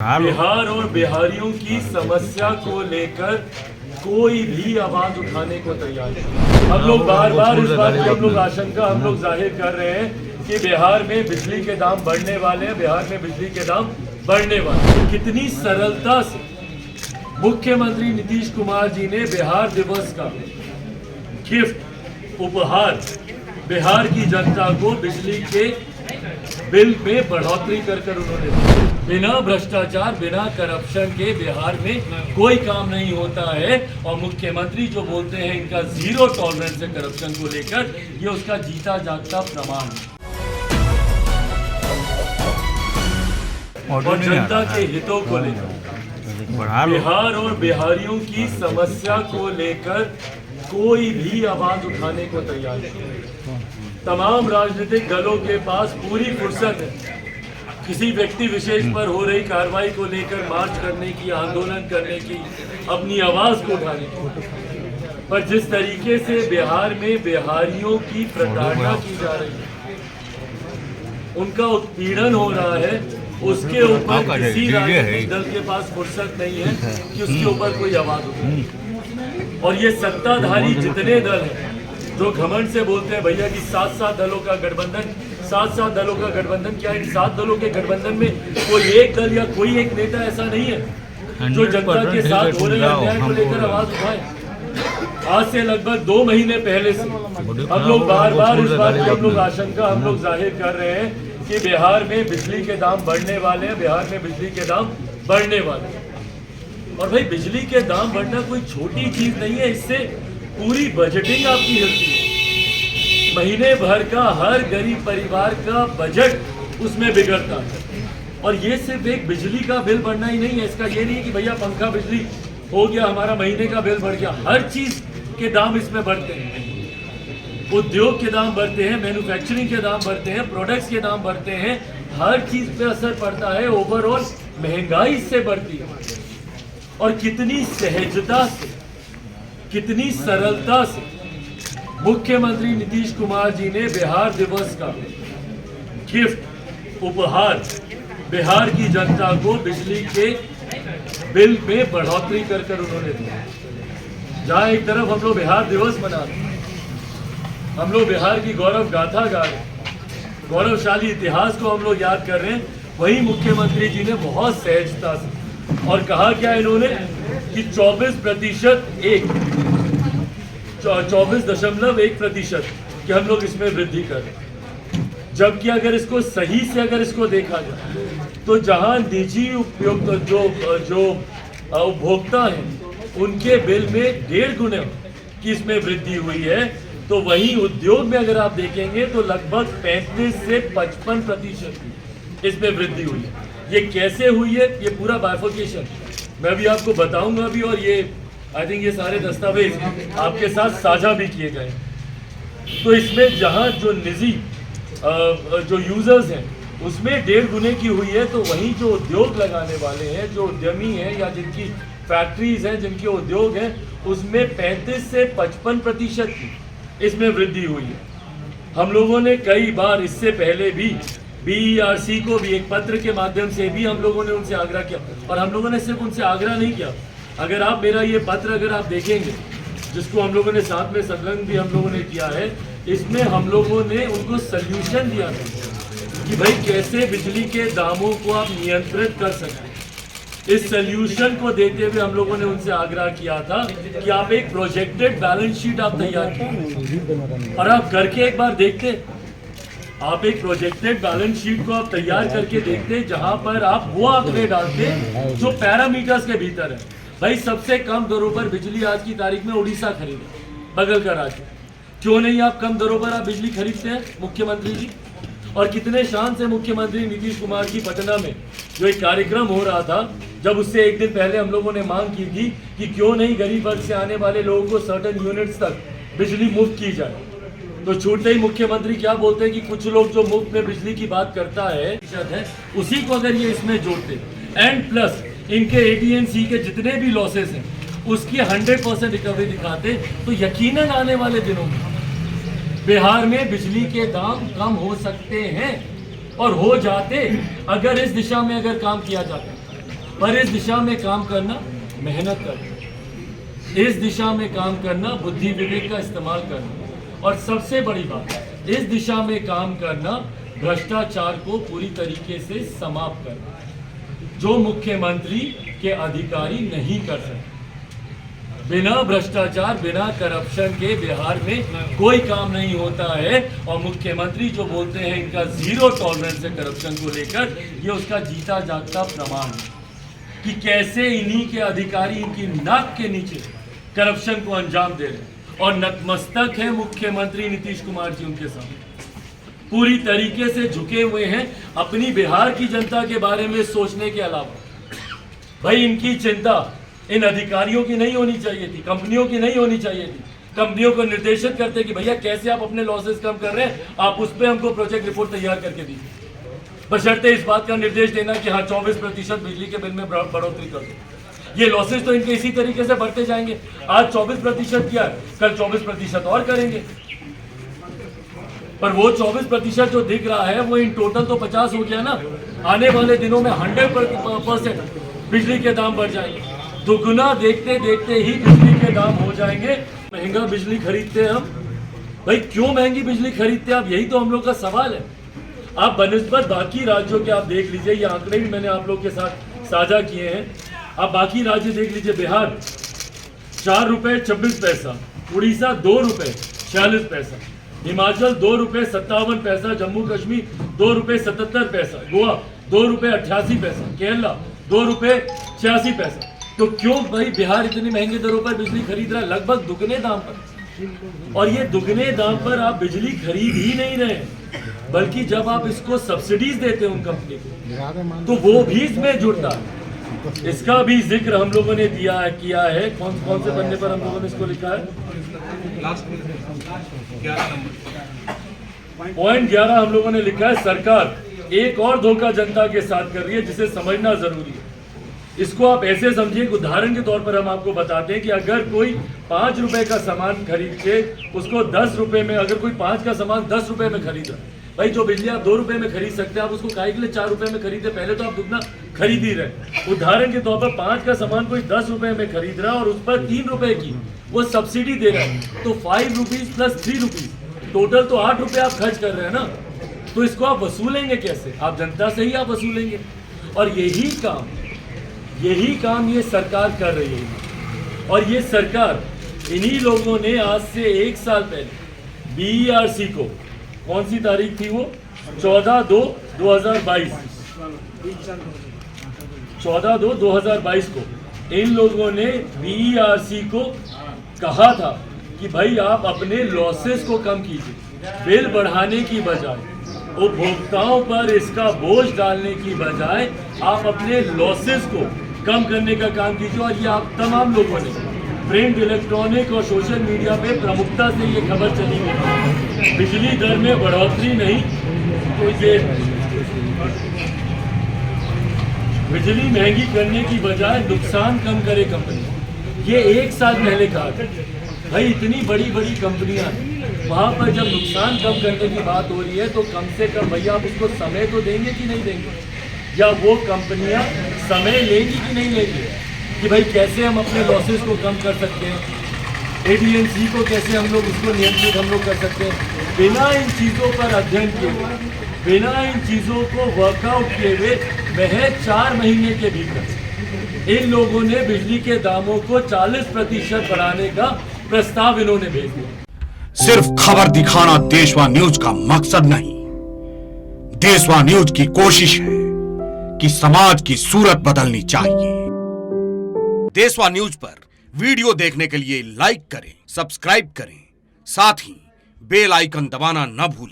बिहार और बिहारियों की समस्या को लेकर कोई भी आवाज उठाने को तैयार नहीं। हम लोग बार बार इस बात की हम लोग आशंका हम लोग जाहिर कर रहे हैं कि बिहार में बिजली के दाम बढ़ने वाले हैं, बिहार में बिजली के दाम बढ़ने वाले हैं। कितनी सरलता से मुख्यमंत्री नीतीश कुमार जी ने बिहार दिवस का गिफ्ट उपहार बिहार की जनता को बिजली के बिल में बढ़ोतरी कर उन्होंने बिना भ्रष्टाचार बिना करप्शन के बिहार में कोई काम नहीं होता है। और मुख्यमंत्री जो बोलते हैं इनका जीरो टॉलरेंस है करप्शन को लेकर, ये उसका जीता जागता प्रमाण है। और जनता के हितों को लेकर बिहार और बिहारियों की समस्या को लेकर कोई भी आवाज उठाने को तैयार नहीं। तमाम राजनीतिक दलों के पास पूरी फुर्सत है किसी व्यक्ति विशेष पर हो रही कार्रवाई को लेकर मार्च करने की, आंदोलन करने की, अपनी आवाज को उठाने की। पर जिस तरीके से बिहार में बिहारियों की प्रताड़ना की जा रही है, उनका उत्पीड़न हो रहा है, उसके ऊपर किसी राजनीतिक दल के पास फुर्सत नहीं है कि उसके ऊपर कोई आवाज उठाए। और ये सत्ताधारी जितने दल हैं जो घमंड से बोलते हैं भैया कि 7 दलों का गठबंधन, 7 दलों का गठबंधन, क्या इन 7 दलों के गठबंधन में कोई एक दल या कोई एक नेता ऐसा नहीं है जो जनता के साथ हो रहे अन्याय को लेकर आवाज उठाए। आज से लगभग 2 महीने पहले से हम लोग बार बार इस बात की हम लोग आशंका हम लोग जाहिर कर रहे हैं कि बिहार में बिजली के दाम बढ़ने वाले हैं, बिहार में बिजली के दाम बढ़ने वाले हैं। और भाई बिजली के दाम बढ़ना कोई छोटी चीज नहीं है, इससे पूरी बजटिंग आपकी हिलती है। महीने भर का हर गरीब परिवार का बजट उसमें बिगड़ता है। और ये सिर्फ एक बिजली का बिल बढ़ना ही नहीं है, इसका ये नहीं है कि भैया पंखा बिजली हो गया हमारा महीने का बिल बढ़ गया। हर चीज के दाम इसमें बढ़ते हैं, उद्योग के दाम बढ़ते हैं, मैन्युफैक्चरिंग के दाम बढ़ते हैं, प्रोडक्ट्स के दाम बढ़ते हैं, हर चीज पे असर पड़ता है। ओवरऑल महंगाई इससे बढ़ती है। और कितनी सहजता से, कितनी सरलता से मुख्यमंत्री नीतीश कुमार जी ने बिहार दिवस का गिफ्ट उपहार बिहार की जनता को बिजली के बिल में बढ़ोतरी कर उन्होंने दिया। जहां एक तरफ हम लोग बिहार दिवस मना रहे हैं, हम लोग बिहार की गौरव गाथा गा रहे हैं, गौरवशाली इतिहास को हम लोग याद कर रहे हैं, वहीं मुख्यमंत्री जी ने बहुत सहजता से और कहा क्या इन्होंने कि 24.1% कि हम लोग इसमें वृद्धि करें। जबकि अगर इसको सही से अगर इसको देखा जाए तो जहां निजी उपयोग जो उपभोक्ता हैं उनके बिल में 1.5 गुना की इसमें वृद्धि हुई है, तो वहीं उद्योग में अगर आप देखेंगे तो लगभग 35 से 55% इसमें वृद्धि हुई है। ये कैसे हुई है, ये पूरा बाइफर्केशन मैं भी आपको बताऊंगा भी, और ये आई थिंक ये सारे दस्तावेज आपके साथ साझा भी किए गए। तो इसमें जहां जो निजी जो यूजर्स हैं उसमें 1.5 गुने की हुई है, तो वहीं जो उद्योग लगाने वाले हैं, जो उद्यमी हैं या जिनकी फैक्ट्रीज हैं, जिनके उद्योग हैं, उसमें 35 से 55% की इसमें वृद्धि हुई है। हम लोगों ने कई बार इससे पहले भी BERC को भी एक पत्र के माध्यम से भी हम लोगों ने उनसे आग्रह किया। और हम लोगों ने सिर्फ उनसे आग्रह नहीं किया, अगर आप मेरा ये पत्र अगर आप देखेंगे जिसको हम लोगों ने साथ में संलग्न भी हम लोगों ने किया है, इसमें हम लोगों ने उनको सल्यूशन दिया था कि भाई कैसे बिजली के दामों को आप नियंत्रित कर सकते। इस सल्यूशन को देते हुए हम लोगों ने उनसे आग्रह किया था कि आप एक प्रोजेक्टेड बैलेंस शीट आप तैयार कीजिए और आप करके एक बार देखते, आप एक प्रोजेक्टेड बैलेंस शीट को आप तैयार करके देखते जहां पर आप वो आंकड़े डालते जो पैरामीटर्स के भीतर है। भाई सबसे कम दरों पर बिजली आज की तारीख में उड़ीसा खरीदे, बगल का राज्य। क्यों नहीं आप कम दरों पर आप बिजली खरीदते हैं मुख्यमंत्री जी? और कितने शान से मुख्यमंत्री नीतीश कुमार की पटना में जो एक कार्यक्रम हो रहा था, जब उससे एक दिन पहले हम लोगों ने मांग की थी कि क्यों नहीं गरीब वर्ग से आने वाले लोगों को सर्टेन यूनिट्स तक बिजली मुफ्त की जाए, तो छूटते ही मुख्यमंत्री क्या बोलते हैं कि कुछ लोग जो मुफ्त में बिजली की बात करता है उसी को अगर ये इसमें जोड़ते एंड प्लस इनके AT&C के जितने भी लॉसेस हैं उसकी 100% रिकवरी दिखाते, तो यकीनन आने वाले दिनों में बिहार में बिजली के दाम कम हो सकते हैं। और हो जाते अगर इस दिशा में अगर काम किया जाता। पर इस दिशा में काम करना, मेहनत करना, इस दिशा में काम करना, बुद्धि विवेक का इस्तेमाल करना, और सबसे बड़ी बात इस दिशा में काम करना, भ्रष्टाचार को पूरी तरीके से समाप्त करना, जो मुख्यमंत्री के अधिकारी नहीं कर सकते। बिना भ्रष्टाचार, बिना करप्शन के बिहार में कोई काम नहीं होता है, और मुख्यमंत्री जो बोलते हैं इनका जीरो टॉलरेंस है करप्शन को लेकर, ये उसका जीता जागता प्रमाण है कि कैसे इन्हीं के अधिकारी इनकी नाक के नीचे करप्शन को अंजाम दे रहे हैं, और नतमस्तक है मुख्यमंत्री नीतीश कुमार जी उनके सामने, पूरी तरीके से झुके हुए हैं अपनी बिहार की जनता के बारे में सोचने के अलावा। भाई इनकी चिंता इन अधिकारियों की नहीं होनी चाहिए थी, कंपनियों की नहीं होनी चाहिए थी। कंपनियों को निर्देशित करते कि भैया कैसे आप अपने लॉसेस कम कर रहे हैं, आप उस पर हमको प्रोजेक्ट रिपोर्ट तैयार करके दीजिए, बशर्ते इस बात का निर्देश देना कि हाँ 24% बिजली के बिल में बढ़ोतरी कर दो। ये लॉसेस तो इनके इसी तरीके से बढ़ते जाएंगे। आज 24% किया, कल 24% और करेंगे, पर वो 24% जो दिख रहा है वो इन टोटल तो 50 हो गया ना। आने वाले दिनों में 100% बिजली के दाम बढ़ जाएंगे, दुगुना देखते देखते ही बिजली के दाम हो जाएंगे। महंगा बिजली खरीदते हैं हम, भाई क्यों महंगी बिजली खरीदते हैं आप, यही तो हम लोग का सवाल है। आप बनिस्बत बाकी राज्यों के आप देख लीजिए, ये आंकड़े भी मैंने आप लोग के साथ साझा किए हैं। आप बाकी राज्य देख लीजिए, बिहार 4 रुपये 26 पैसा, उड़ीसा 2 रुपये 46 पैसा, हिमाचल 2 रुपये 57 पैसा, जम्मू कश्मीर 2 रुपये 77 पैसा, गोवा 2 रुपये 88 पैसा, केरला 2 रुपये 86 पैसा। तो क्यों भाई बिहार इतनी महंगी दरों पर बिजली खरीद रहा है, लगभग दुगने दाम पर। और ये दुगने दाम पर आप बिजली खरीद ही नहीं रहे, बल्कि जब आप इसको सब्सिडीज देते हैं उन कंपनी को, तो वो भी इसमें जुड़ता है। इसका भी जिक्र हम लोगों ने किया है। कौन कौन से पन्ने पर हम लोगों ने इसको लिखा है? पॉइंट 11 हम लोगों ने लिखा है, सरकार एक और धोखा जनता के साथ कर रही है जिसे समझना जरूरी है। इसको आप ऐसे समझिए, उदाहरण के तौर पर हम आपको बताते हैं कि अगर कोई 5 रुपए का सामान खरीद के उसको 10 रुपए में, अगर कोई 5 का सामान 10 रुपए में खरीद रहा है, भाई जो बिजली आप 2 रुपए में खरीद सकते हैं आप उसको काहे के लिए 4 रुपए में खरीदे, पहले तो आप दुगना खरीद ही रहे। उदाहरण के तौर पर 5 का सामान कोई 10 रुपए में खरीद रहा है और उस पर 3 रुपए की वो सब्सिडी दे रहा है, तो 5 रुपीज प्लस 3 रुपीज, टोटल तो 8 रुपए आप खर्च कर रहे हैं ना। तो इसको आप वसूलेंगे कैसे? आप जनता से ही आप वसूलेंगे। और यही काम ये सरकार कर रही है। और ये सरकार, इन्हीं लोगों ने आज से 1 साल पहले बीईआरसी को, कौन सी तारीख थी वो, 14/2/2022, 14/2/2022 को इन लोगों ने बीईआरसी को कहा था कि भाई आप अपने लॉसेस को कम कीजिए, बिल बढ़ाने की बजाय, उपभोक्ताओं पर इसका बोझ डालने की बजाय आप अपने लॉसेस को कम करने का काम कीजिए। और ये आप तमाम लोगों ने प्रिंट, इलेक्ट्रॉनिक और सोशल मीडिया पे प्रमुखता से ये खबर चली गई, बिजली दर में बढ़ोतरी नहीं, तो ये बिजली महंगी करने की बजाय नुकसान कम करे कंपनी। ये 1 साल पहले कहा था। भाई इतनी बड़ी बड़ी कंपनियां, वहां पर जब नुकसान कम करने की बात हो रही है तो कम से कम भैया आप उसको समय तो देंगे कि नहीं देंगे, या वो कंपनियां समय लेंगी कि नहीं लेंगी कि भाई कैसे हम अपने लॉसेस को कम कर सकते हैं, एडीएनसी को कैसे हम लोग उसको नियंत्रित हम लोग कर सकते हैं। बिना इन चीज़ों पर अध्ययन किए हुए, बिना इन चीज़ों को वर्कआउट किए हुए, महज 4 महीने के भीतर इन लोगों ने बिजली के दामों को 40% बढ़ाने का प्रस्ताव इन्होंने भेज दिया। सिर्फ खबर दिखाना देशवा न्यूज का मकसद नहीं, देशवा न्यूज की कोशिश है कि समाज की सूरत बदलनी चाहिए। देशवा न्यूज पर वीडियो देखने के लिए लाइक करें, सब्सक्राइब करें, साथ ही बेल आइकन दबाना न भूलें।